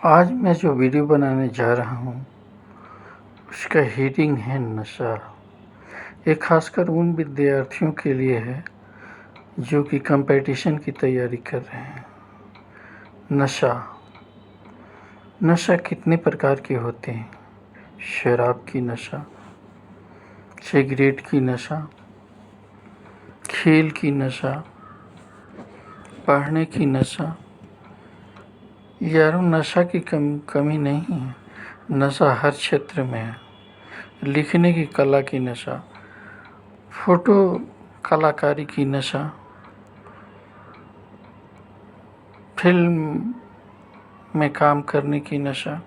आज मैं जो वीडियो बनाने जा रहा हूँ उसका हेडिंग है नशा। ये खासकर उन विद्यार्थियों के लिए है जो कि कंपटीशन की तैयारी कर रहे हैं। नशा कितने प्रकार के होते हैं? शराब की नशा, सिगरेट की नशा, खेल की नशा, पढ़ने की नशा। यारों, नशा की कमी नहीं है। नशा हर क्षेत्र में है। लिखने की कला की नशा, फोटो कलाकारी की नशा, फिल्म में काम करने की नशा,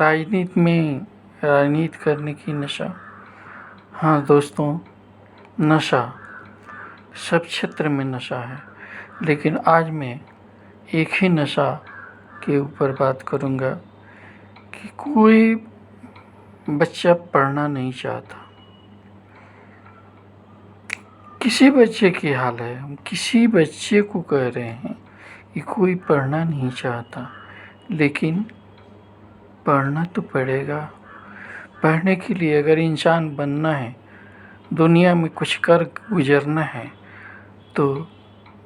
राजनीति करने की नशा। हाँ दोस्तों, नशा सब क्षेत्र में नशा है, लेकिन आज मैं एक ही नशा के ऊपर बात करूँगा कि कोई बच्चा पढ़ना नहीं चाहता। किसी बच्चे की हाल है, हम किसी बच्चे को कह रहे हैं कि कोई पढ़ना नहीं चाहता, लेकिन पढ़ना तो पड़ेगा। पढ़ने के लिए अगर इंसान बनना है, दुनिया में कुछ कर गुजरना है, तो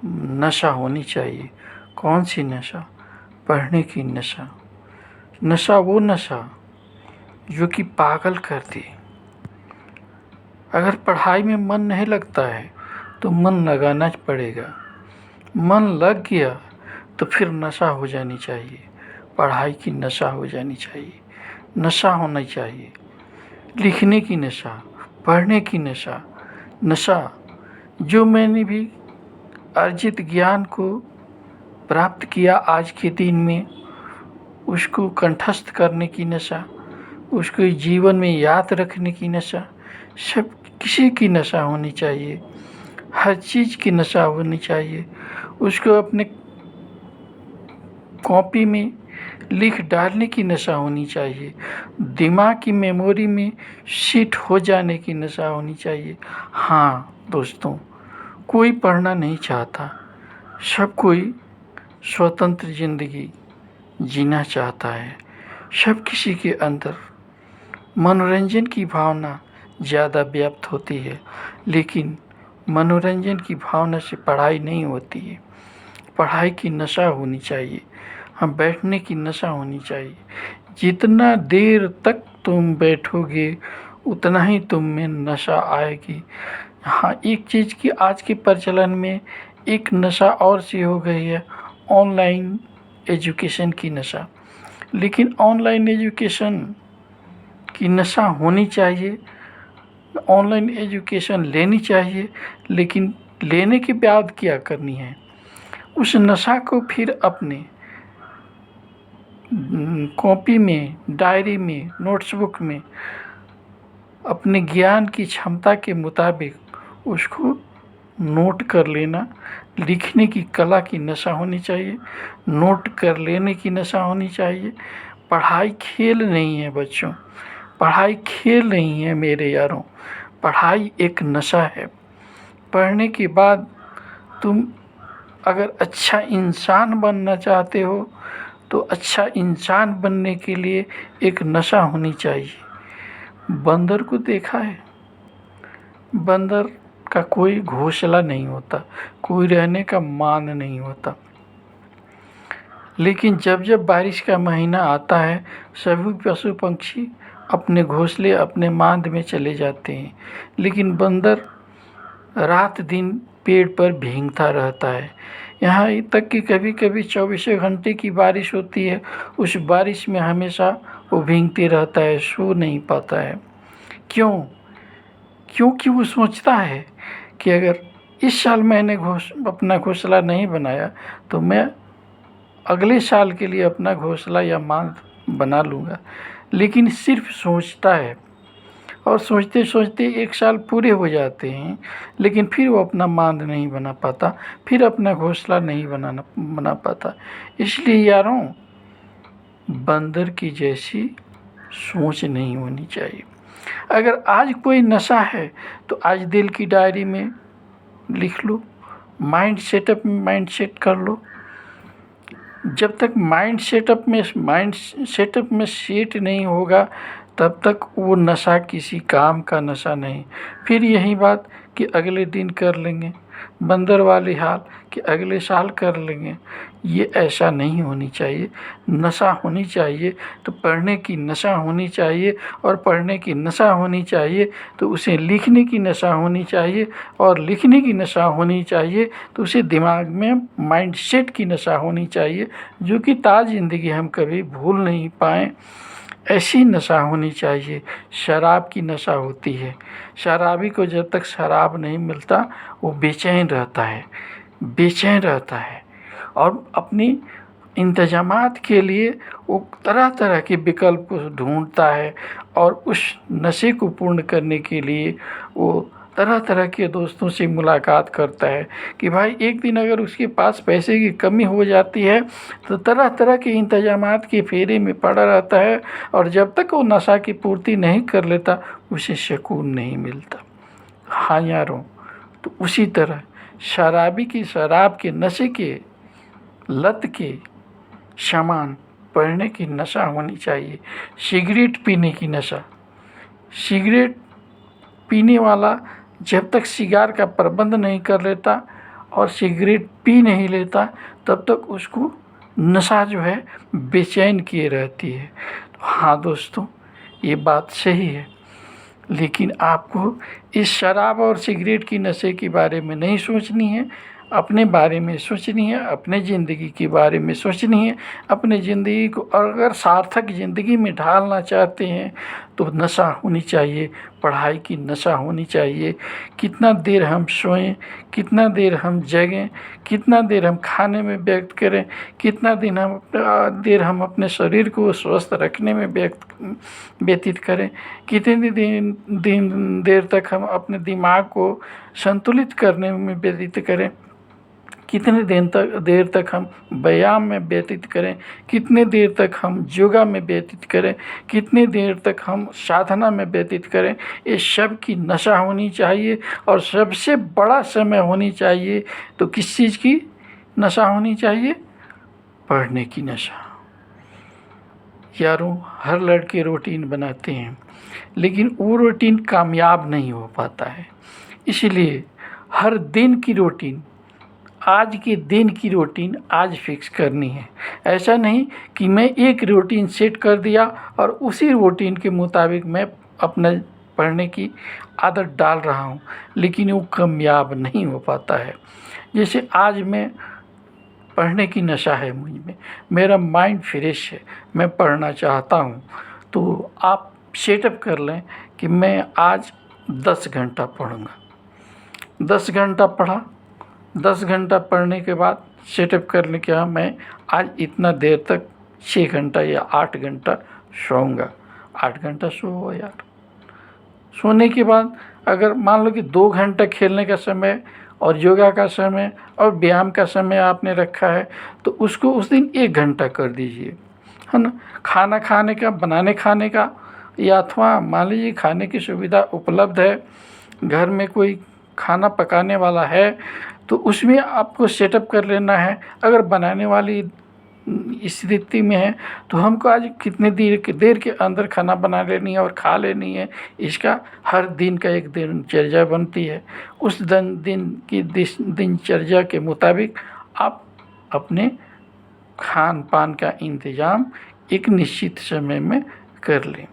नशा होनी चाहिए। कौन सी नशा? पढ़ने की नशा। नशा वो नशा जो कि पागल कर दे। अगर पढ़ाई में मन नहीं लगता है तो मन लगाना पड़ेगा। मन लग गया तो फिर नशा हो जानी चाहिए। पढ़ाई की नशा हो जानी चाहिए। नशा होना चाहिए। लिखने की नशा, पढ़ने की नशा। नशा जो मैंने भी अर्जित ज्ञान को प्राप्त किया आज के दिन में, उसको कंठस्थ करने की नशा, उसको जीवन में याद रखने की नशा, सब किसी की नशा होनी चाहिए। हर चीज़ की नशा होनी चाहिए। उसको अपने कॉपी में लिख डालने की नशा होनी चाहिए। दिमाग की मेमोरी में सेट हो जाने की नशा होनी चाहिए। हाँ दोस्तों, कोई पढ़ना नहीं चाहता। सब कोई स्वतंत्र ज़िंदगी जीना चाहता है। सब किसी के अंदर मनोरंजन की भावना ज़्यादा व्याप्त होती है, लेकिन मनोरंजन की भावना से पढ़ाई नहीं होती है। पढ़ाई की नशा होनी चाहिए। हम बैठने की नशा होनी चाहिए। जितना देर तक तुम बैठोगे उतना ही तुम में नशा आएगी। हाँ, एक चीज़ की आज के प्रचलन में एक नशा और सी हो गई है, ऑनलाइन एजुकेशन की नशा। लेकिन ऑनलाइन एजुकेशन की नशा होनी चाहिए। ऑनलाइन एजुकेशन लेनी चाहिए, लेकिन लेने के बाद क्या करनी है? उस नशा को फिर अपने कॉपी में, डायरी में, नोट्सबुक में अपने ज्ञान की क्षमता के मुताबिक उसको नोट कर लेना। लिखने की कला की नशा होनी चाहिए। नोट कर लेने की नशा होनी चाहिए। पढ़ाई खेल नहीं है बच्चों, पढ़ाई खेल नहीं है मेरे यारों। पढ़ाई एक नशा है। पढ़ने के बाद तुम अगर अच्छा इंसान बनना चाहते हो तो अच्छा इंसान बनने के लिए एक नशा होनी चाहिए। बंदर को देखा है? बंदर का कोई घोंसला नहीं होता, कोई रहने का मान नहीं होता, लेकिन जब जब बारिश का महीना आता है सभी पशु पक्षी अपने घोंसले, अपने मांद में चले जाते हैं, लेकिन बंदर रात दिन पेड़ पर भींगता रहता है। यहाँ तक कि कभी कभी 24 घंटे की बारिश होती है, उस बारिश में हमेशा वो भींगते रहता है, सो नहीं पाता है। क्यों? क्योंकि वो सोचता है कि अगर इस साल मैंने अपना घोंसला नहीं बनाया तो मैं अगले साल के लिए अपना घोंसला या मांद बना लूँगा। लेकिन सिर्फ सोचता है, और सोचते सोचते 1 साल पूरे हो जाते हैं, लेकिन फिर वो अपना मांद नहीं बना पाता, फिर अपना घोंसला नहीं बना पाता। इसलिए यारों, बंदर की जैसी सोच नहीं होनी चाहिए। अगर आज कोई नशा है तो आज दिल की डायरी में लिख लो, माइंड सेट कर लो। जब तक माइंड सेटअप में सेट नहीं होगा तब तक वो नशा किसी काम का नशा नहीं। फिर यही बात कि अगले दिन कर लेंगे, बंदर वाली हाल कि अगले साल कर लेंगे, ये ऐसा नहीं होनी चाहिए। नशा होनी चाहिए तो पढ़ने की नशा होनी चाहिए, और पढ़ने की नशा होनी चाहिए तो उसे लिखने की नशा होनी चाहिए, और लिखने की नशा होनी चाहिए तो उसे दिमाग में माइंड सेट की नशा होनी चाहिए, जो कि ताज़ ज़िंदगी हम कभी भूल नहीं पाएँ। ऐसी नशा होनी चाहिए। शराब की नशा होती है, शराबी को जब तक शराब नहीं मिलता वो बेचैन रहता है, बेचैन रहता है, और अपनी इंतजामात के लिए वो तरह तरह के विकल्प को ढूंढता है, और उस नशे को पूर्ण करने के लिए वो तरह तरह के दोस्तों से मुलाकात करता है कि भाई एक दिन अगर उसके पास पैसे की कमी हो जाती है तो तरह तरह के इंतजामात के फेरे में पड़ा रहता है, और जब तक वो नशा की पूर्ति नहीं कर लेता उसे सुकून नहीं मिलता। हाँ यारों, तो उसी तरह शराबी की शराब के नशे के लत के समान पढ़ने की नशा होनी चाहिए। सिगरेट पीने की नशा, सिगरेट पीने वाला जब तक सिगार का प्रबंध नहीं कर लेता और सिगरेट पी नहीं लेता तब तक उसको नशा जो है बेचैन किए रहती है। तो हाँ दोस्तों, ये बात सही है, लेकिन आपको इस शराब और सिगरेट की नशे के बारे में नहीं सोचनी है, अपने बारे में सोचनी है, अपने ज़िंदगी के बारे में सोचनी है। अपने ज़िंदगी को अगर सार्थक ज़िंदगी में ढालना चाहते हैं तो नशा होनी चाहिए, पढ़ाई की नशा होनी चाहिए। कितना देर हम सोएं, कितना देर हम जगें, कितना देर हम खाने में व्यक्त करें, कितना देर हम अपने शरीर को स्वस्थ रखने में व्यतीत करें, कितनी देर तक हम अपने दिमाग को संतुलित करने में व्यतीत करें, कितने देर तक हम व्यायाम में व्यतीत करें, कितने देर तक हम योगा में व्यतीत करें, कितने देर तक हम साधना में व्यतीत करें। ये सब की नशा होनी चाहिए। और सबसे बड़ा समय होनी चाहिए तो किस चीज़ की नशा होनी चाहिए? पढ़ने की नशा। यारों, हर लड़के रूटीन बनाते हैं लेकिन वो रूटीन कामयाब नहीं हो पाता है। इसलिए हर दिन की रूटीन, आज के दिन की रूटीन आज फिक्स करनी है। ऐसा नहीं कि मैं एक रूटीन सेट कर दिया और उसी रूटीन के मुताबिक मैं अपना पढ़ने की आदत डाल रहा हूँ, लेकिन वो कामयाब नहीं हो पाता है। जैसे आज मैं पढ़ने की नशा है मुझ में, मेरा माइंड फ्रेश है, मैं पढ़ना चाहता हूँ, तो आप सेटअप कर लें कि मैं आज 10 घंटा पढ़ूँगा। 10 घंटा पढ़ा, 10 घंटा पढ़ने के बाद सेटअप कर लें कि हाँ मैं आज इतना देर तक 6 घंटा या 8 घंटा सोऊंगा। 8 घंटा सो यार। सोने के बाद अगर मान लो कि 2 घंटा खेलने का समय और योगा का समय और व्यायाम का समय आपने रखा है तो उसको उस दिन 1 घंटा कर दीजिए, है ना। खाना खाने का, बनाने खाने का, या अथवा मान लीजिए खाने की सुविधा उपलब्ध है, घर में कोई खाना पकाने वाला है तो उसमें आपको सेटअप कर लेना है। अगर बनाने वाली स्थिति में है तो हमको आज कितने देर के अंदर खाना बना लेनी है और खा लेनी है, इसका हर दिन का एक दिनचर्या बनती है। उस दिन की दिनचर्या के मुताबिक आप अपने खान पान का इंतज़ाम एक निश्चित समय में कर लें।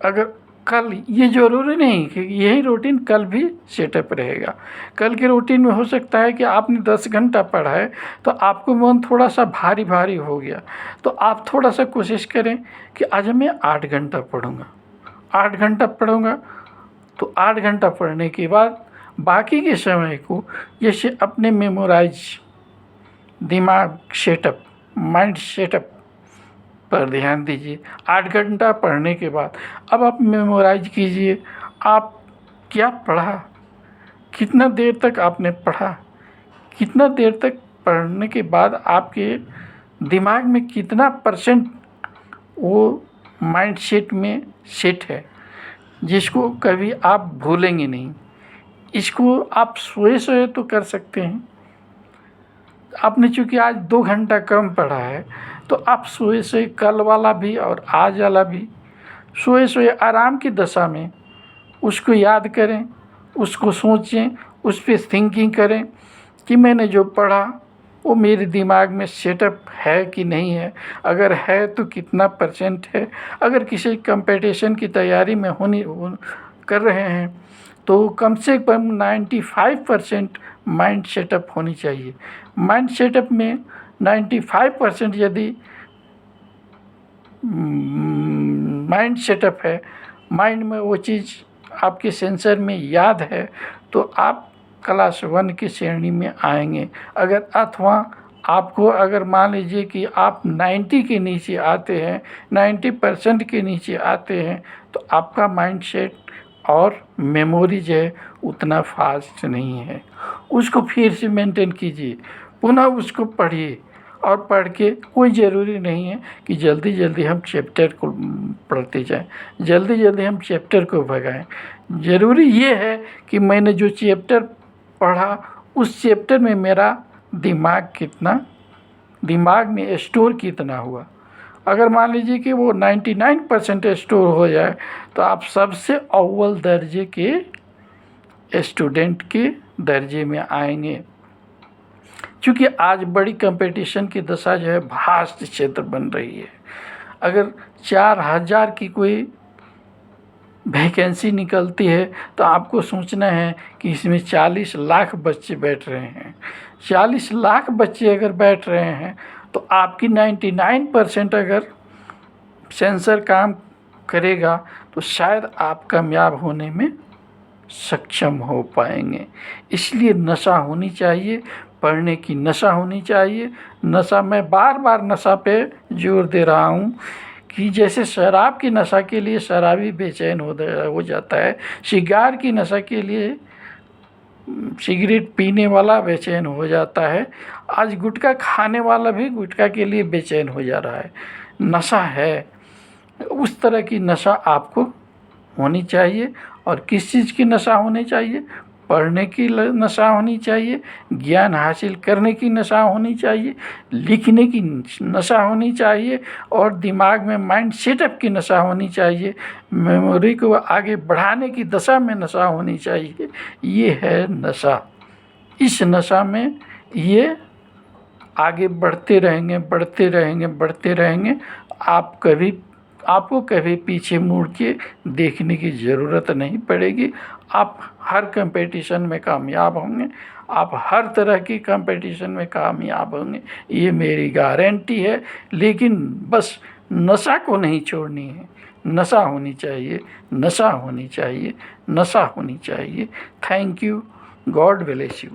अगर कल, ये ज़रूरी नहीं कि यही रूटीन कल भी सेटअप रहेगा। कल के रूटीन में हो सकता है कि आपने 10 घंटा पढ़ा है तो आपको मन थोड़ा सा भारी भारी हो गया, तो आप थोड़ा सा कोशिश करें कि आज मैं 8 घंटा पढ़ूँगा। 8 घंटा पढ़ूँगा तो 8 घंटा पढ़ने के बाद बाकी के समय को जैसे अपने मेमोराइज, दिमाग सेटअप, माइंड सेटअप पर ध्यान दीजिए। 8 घंटा पढ़ने के बाद अब आप मेमोराइज कीजिए, आप क्या पढ़ा, कितना देर तक आपने पढ़ा, कितना देर तक पढ़ने के बाद आपके दिमाग में कितना % वो माइंड सेट में सेट है, जिसको कभी आप भूलेंगे नहीं। इसको आप सोए सोए तो कर सकते हैं, आपने चूँकि आज 2 घंटा कम पढ़ा है, तो आप सोए सोए कल वाला भी और आज वाला भी सोए सोए आराम की दशा में उसको याद करें, उसको सोचें, उस पे थिंकिंग करें कि मैंने जो पढ़ा वो मेरे दिमाग में सेटअप है कि नहीं है, अगर है तो कितना परसेंट है। अगर किसी कंपटीशन की तैयारी में कर रहे हैं तो कम से कम 95% माइंड सेटअप होनी चाहिए। माइंड सेटअप में 95% यदि माइंड सेटअप है, माइंड में वो चीज़ आपके सेंसर में याद है, तो आप क्लास 1 की श्रेणी में आएंगे। अगर अथवा आपको अगर मान लीजिए कि आप 90 के नीचे आते हैं, 90% के नीचे आते हैं, तो आपका माइंड सेट और मेमोरी जो है उतना फास्ट नहीं है। उसको फिर से मेंटेन कीजिए, पुनः उसको पढ़िए, और पढ़ के कोई ज़रूरी नहीं है कि जल्दी जल्दी हम चैप्टर को पढ़ते जाएं, जल्दी जल्दी हम चैप्टर को भगाएं। ज़रूरी ये है कि मैंने जो चैप्टर पढ़ा उस चैप्टर में मेरा दिमाग में स्टोर कितना हुआ। अगर मान लीजिए कि वो 99% स्टोर हो जाए तो आप सबसे अव्वल दर्जे के स्टूडेंट के दर्जे में आएंगे। क्योंकि आज बड़ी कंपटीशन की दशा जो है वास्ट क्षेत्र बन रही है। अगर 4000 की कोई वैकेंसी निकलती है तो आपको सोचना है कि इसमें 40 लाख बच्चे बैठ रहे हैं। 40 लाख बच्चे अगर बैठ रहे हैं तो आपकी 99% अगर सेंसर काम करेगा तो शायद आप कामयाब होने में सक्षम हो पाएंगे। इसलिए नशा होनी चाहिए, पढ़ने की नशा होनी चाहिए। नशा, मैं बार बार नशा पे जोर दे रहा हूँ कि जैसे शराब की नशा के लिए शराबी बेचैन हो जाता है, सिगार की नशा के लिए सिगरेट पीने वाला बेचैन हो जाता है, आज गुटखा खाने वाला भी गुटखा के लिए बेचैन हो जा रहा है। नशा है, उस तरह की नशा आपको होनी चाहिए। और किस चीज़ की नशा होनी चाहिए? पढ़ने की नशा होनी चाहिए, ज्ञान हासिल करने की नशा होनी चाहिए, लिखने की नशा होनी चाहिए, और दिमाग में माइंड सेटअप की नशा होनी चाहिए, मेमोरी को आगे बढ़ाने की दशा में नशा होनी चाहिए। ये है नशा। इस नशा में ये आगे बढ़ते रहेंगे, बढ़ते रहेंगे, बढ़ते रहेंगे। आपको कभी पीछे मुड़ के देखने की ज़रूरत नहीं पड़ेगी। आप हर कंपटीशन में कामयाब होंगे, आप हर तरह की कंपटीशन में कामयाब होंगे, ये मेरी गारंटी है। लेकिन बस नशा को नहीं छोड़नी है, नशा होनी चाहिए, नशा होनी चाहिए, नशा होनी चाहिए। Thank you, God bless you.